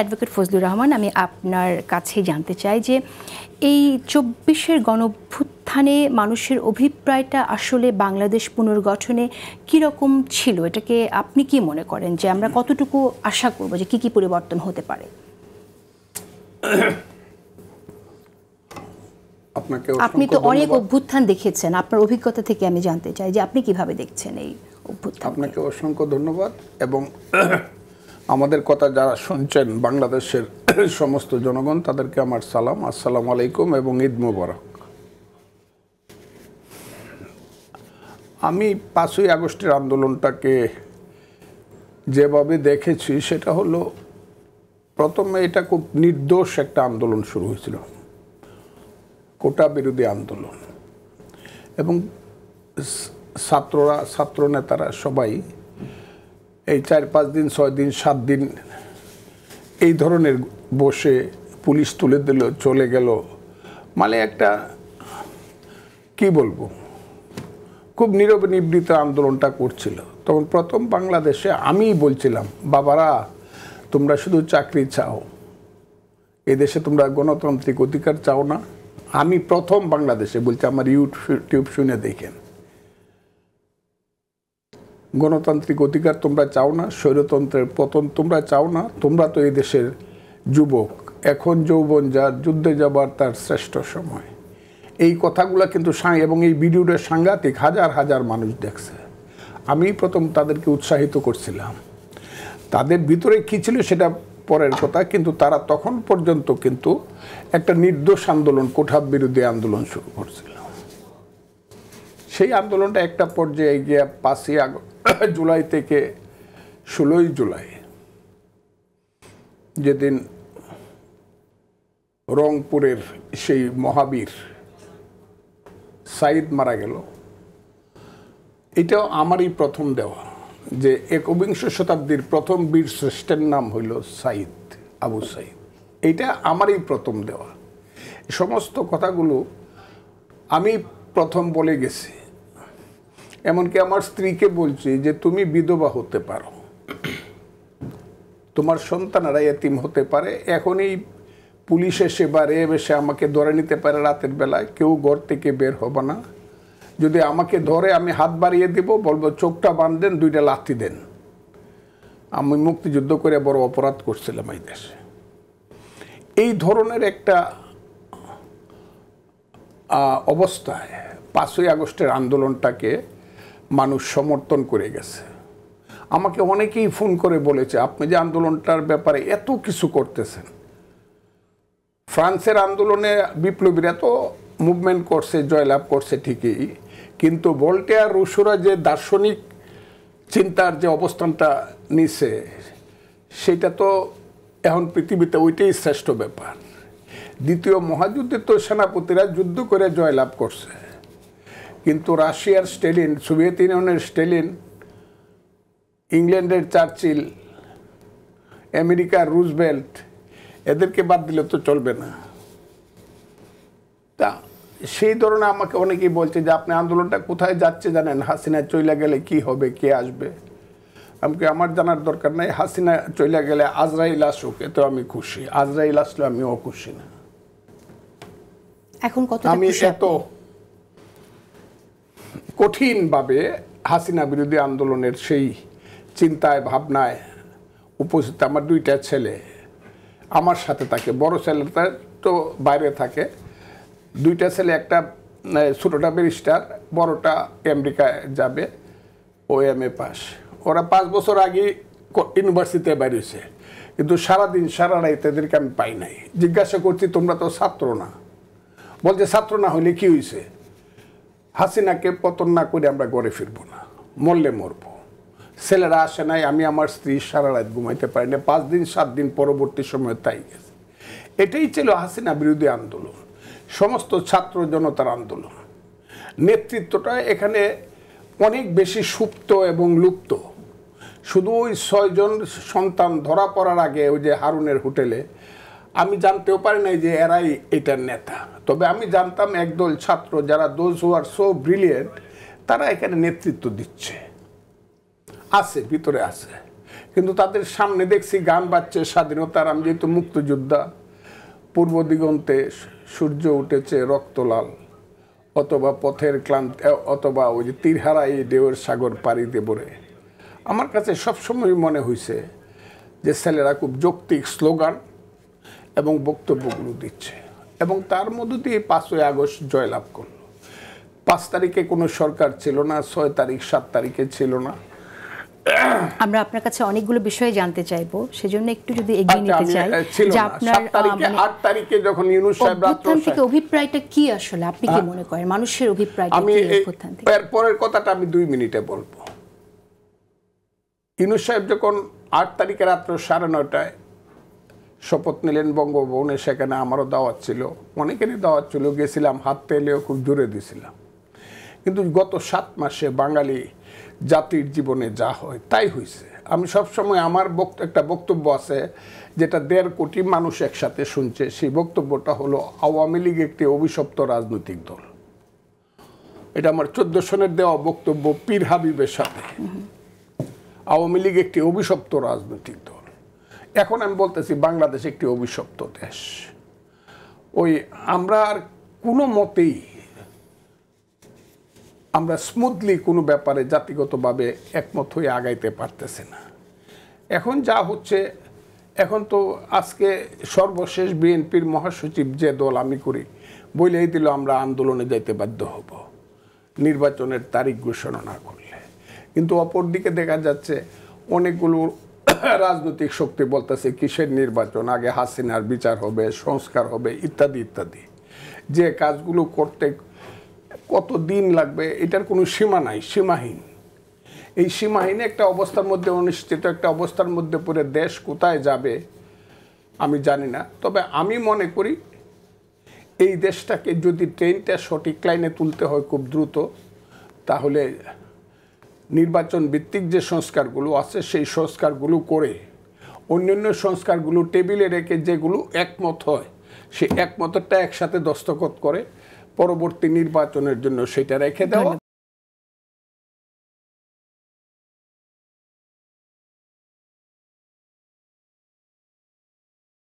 Advocate Fazlur Rahman, আমি আপনার কাছে জানতে চাই যে এই ২৪-এর গণঅভ্যুত্থানে মানুষের অভিপ্রায়টা আসলে বাংলাদেশ পুনর্গঠনে কীরকম ছিল, এটাকে আপনি কি মনে করেন যে আমরা কতটুকু আশা করব যে কী পরিবর্তন হতে পারে? আপনি তো অনেক অভ্যুত্থান দেখেছেন, আপনার অভিজ্ঞতা থেকে আমি জানতে চাই যে আপনি কিভাবে দেখছেন এই অভ্যুত্থান। আপনাকে অসংখ্য ধন্যবাদ এবং আমাদের কথা যারা শুনছেন বাংলাদেশের সমস্ত জনগণ, তাদেরকে আমার সালাম, আসসালামু আলাইকুম এবং ঈদ মোবারক। আমি ৫ই আগস্টের আন্দোলনটাকে যেভাবে দেখেছি সেটা হলো, প্রথমে এটা খুব নির্দোষ একটা আন্দোলন শুরু হয়েছিল, কোটা বিরোধী আন্দোলন, এবং ছাত্ররা, ছাত্র নেতারা সবাই এই ৪-৫ দিন, ৬ দিন, ৭ দিন এই ধরনের বসে পুলিশ তুলে দিল, চলে গেল, মানে একটা কি বলবো, খুব নীরব নিবৃত আন্দোলনটা করছিল। তখন প্রথম বাংলাদেশে আমি বলছিলাম, বাবারা তোমরা শুধু চাকরি চাও, এদেশে তোমরা গণতান্ত্রিক অধিকার চাও না। আমি প্রথম বাংলাদেশে বলছি, আমার ইউটিউব শুনে দেখেন, গণতান্ত্রিক অধিকার তোমরা চাও না, স্বৈরতন্ত্রের পতন তোমরা চাও না, তোমরা তো এই দেশের যুবক, এখন যৌবন যার, যুদ্ধে যাবার তার শ্রেষ্ঠ সময়। এই কথাগুলো কিন্তু এবং এই ভিডিওটা সাংঘাতিক, হাজার হাজার মানুষ দেখছে। আমি প্রথম তাদেরকে উৎসাহিত করছিলাম। তাদের ভিতরে কী ছিল সেটা পরের কথা, কিন্তু তারা তখন পর্যন্ত কিন্তু একটা নির্দোষ আন্দোলন, কোটা বিরোধী আন্দোলন শুরু করছিল। সেই আন্দোলনটা একটা পর্যায়ে গিয়ে ৫ই জুলাই থেকে ১৬ই জুলাই, যেদিন রংপুরের সেই মহাবীর সাইদ মারা গেল, এটাও আমারই প্রথম দেওয়া, যে একবিংশ শতাব্দীর প্রথম বীর শ্রেষ্ঠের নাম হইল সাইদ, আবু সাইদ। এইটা আমারই প্রথম দেওয়া। সমস্ত কথাগুলো আমি প্রথম বলে গেছি। এমনকি আমার স্ত্রীকে বলছি যে তুমি বিধবা হতে পারো, তোমার সন্তানেরা এতিম হতে পারে, এখনই পুলিশ এসে বা রেব এসে আমাকে ধরে নিতে পারে রাতের বেলায়, কেউ ঘর থেকে বের হবে না। যদি আমাকে ধরে আমি হাত বাড়িয়ে দেব, বলবো চোখটা বাঁধেন, 2টা লাথি দেন। আমি মুক্তিযুদ্ধ করে বড় অপরাধ করছিলাম এই দেশে। এই ধরনের একটা অবস্থায় ৫ই আগস্টের আন্দোলনটাকে মানুষ সমর্থন করে গেছে। আমাকে অনেকেই ফোন করে বলেছে, আপনি যে আন্দোলনটার ব্যাপারে এত কিছু করতেছেন, ফ্রান্সের আন্দোলনে বিপ্লবীরা তো মুভমেন্ট করছে, জয়লাভ করছে ঠিকই, কিন্তু ভোল্টেয়ার রুশোরা যে দার্শনিক চিন্তার যে অবস্থানটা নিছে, সেটা তো এখন পৃথিবীতে ওইটাই শ্রেষ্ঠ ব্যাপার। দ্বিতীয় মহাযুদ্ধে তো সেনাপতিরা যুদ্ধ করে জয়লাভ করছে, কিন্তু রাশিয়ার স্টেলিন, সোভিয়েত ইউনিয়নের স্টেলিন, ইংল্যান্ডের চার্চিল, আমেরিকার রুজভেল্ট, এদেরকে বাদ দিলে তো চলবে না। তা সেই ধরনের আমাকে অনেকেই বলছে যে আপনি আন্দোলনটা কোথায় যাচ্ছে জানেন, হাসিনা চইলা গেলে কি হবে, কে আসবে? আমাকে আমার জানার দরকার নাই, হাসিনা চইলা গেলে আজরাইল আসুক, এতে আমি খুশি। আজরাইল আসলে আমিও খুশি না। এখন আমি এত কঠিনভাবে হাসিনা বিরোধী আন্দোলনের সেই চিন্তায় ভাবনায় উপস্থিত। আমার 2টা ছেলে আমার সাথে থাকে, বড় ছেলেটা তো বাইরে থাকে, 2টা ছেলে, একটা ছোটোটা ব্যারিস্টার, বড়টা আমেরিকায় যাবে, OMA পাস। ওরা 5 বছর আগে ইউনিভার্সিটিতে বেরিয়েছে, কিন্তু সারাদিন সারা রাত এদেরকে আমি পাই নাই। জিজ্ঞাসা করছি তোমরা তো ছাত্র না, বলছে ছাত্র না হলে কি হয়েছে, হাসিনাকে পতন না করে আমরা ঘরে ফিরবো না, মরলে মরবো। ছেলেরা আসে নাই, আমি আমার স্ত্রী সারা রাত ঘুমাইতে পারি না, 5 দিন 7 দিন পরবর্তী সময় তাই গেছে। এটাই ছিল হাসিনা বিরোধী আন্দোলন, সমস্ত ছাত্র জনতার আন্দোলন। নেতৃত্বটা এখানে অনেক বেশি সুপ্ত এবং লুপ্ত। শুধু ওই 6 জন সন্তান ধরা পড়ার আগে ওই যে হারুনের হোটেলে আমি জানতেও পারি নাই যে এরাই এটার নেতা। তবে আমি জানতাম একদল ছাত্র, যারা those who are so brilliant, তারা এখানে নেতৃত্ব দিচ্ছে, আছে, ভিতরে আছে। কিন্তু তাদের সামনে দেখছি গান বাজছে স্বাধীনতার, আমি যেহেতু মুক্তিযোদ্ধা, পূর্ব দিগন্তে সূর্য উঠেছে রক্তলাল, অথবা পথের ক্লান্তি, অথবা ওই যে তীরহারা এই ঢেউয়ের সাগর পাড়ি দেবরে। আমার কাছে সবসময় মনে হয়েছে যে ছেলেরা খুব যৌক্তিক স্লোগান এবং বক্তব্যগুলো দিচ্ছে, এবং তার মধ্য দিয়ে 5ই আগস্ট জয়লাভ করলো। 5 তারিখে কোনো সরকার ছিল না, 6 তারিখ 7 তারিখে ছিল না। আমরা আপনার কাছে অনেকগুলো বিষয়ে জানতে চাইবো, সেজন্য একটু যদি এগিয়ে নিতে চাই যে আপনার 8 তারিখে যখন ইউনূস সাহেব অভ্যুত্থান থেকে অভিপ্রায়টা কি আসলে, আপনি কি মনে করেন মানুষের অভিপ্রায়টা আমি কি অভ্যুত্থান থেকে? এর পরের কথাটা আমি 2 মিনিটে বলবো। ইউনূস সাহেব যখন 8 তারিখে রাত্র 9:30টায় শপথ নিলেন বঙ্গভবনে, সেখানে আমারও দাওয়াত ছিল, অনেকেরই দাওয়াত ছিল, গেছিলাম, হাত তেলেও খুব জোরে দিছিলাম। কিন্তু গত 7 মাসে বাঙালি জাতির জীবনে যা হয় তাই হয়েছে। আমি সবসময় আমার একটা বক্তব্য আছে যেটা 1.5 কোটি মানুষ একসাথে শুনছে, সেই বক্তব্যটা হলো আওয়ামী লীগ একটি অভিশপ্ত রাজনৈতিক দল। এটা আমার 14 সনের দেওয়া বক্তব্য পীর হাবিবের সাথে। আওয়ামী লীগ একটি অভিশপ্ত রাজনৈতিক দল। এখন আমি বলতেছি বাংলাদেশ একটি অভিশপ্ত দেশ। ওই আমরা আর কোনো মতেই আমরা স্মুথলি কোনো ব্যাপারে জাতিগতভাবে একমত হয়ে আগাইতে পারতেছে না। এখন যা হচ্ছে, এখন তো আজকে সর্বশেষ বিএনপির মহাসচিব যে দল আমি করি বলেই দিল আমরা আন্দোলনে যাইতে বাধ্য হব নির্বাচনের তারিখ ঘোষণা না করলে। কিন্তু অপরদিকে দেখা যাচ্ছে অনেকগুলো রাজনৈতিক শক্তি বলতেছে কিসের নির্বাচন, আগে হাসিনার বিচার হবে, সংস্কার হবে, ইত্যাদি ইত্যাদি। যে কাজগুলো করতে কত দিন লাগবে এটার কোনো সীমা নাই, সীমাহীন। এই সীমাহীন একটা অবস্থার মধ্যে, অনিশ্চিত একটা অবস্থার মধ্যে পড়ে দেশ কোথায় যাবে আমি জানি না। তবে আমি মনে করি এই দেশটাকে যদি ট্রেনটা সঠিক লাইনে তুলতে হয় খুব দ্রুত, তাহলে নির্বাচন ভিত্তিক যে সংস্কারগুলো আছে সেই সংস্কারগুলো করে অন্যান্য সংস্কারগুলো টেবিলে রেখে যেগুলো একমত হয় সেই একমতটা একসাথে দস্তখত করে পরবর্তী নির্বাচনের জন্য সেটা রেখে দেওয়া,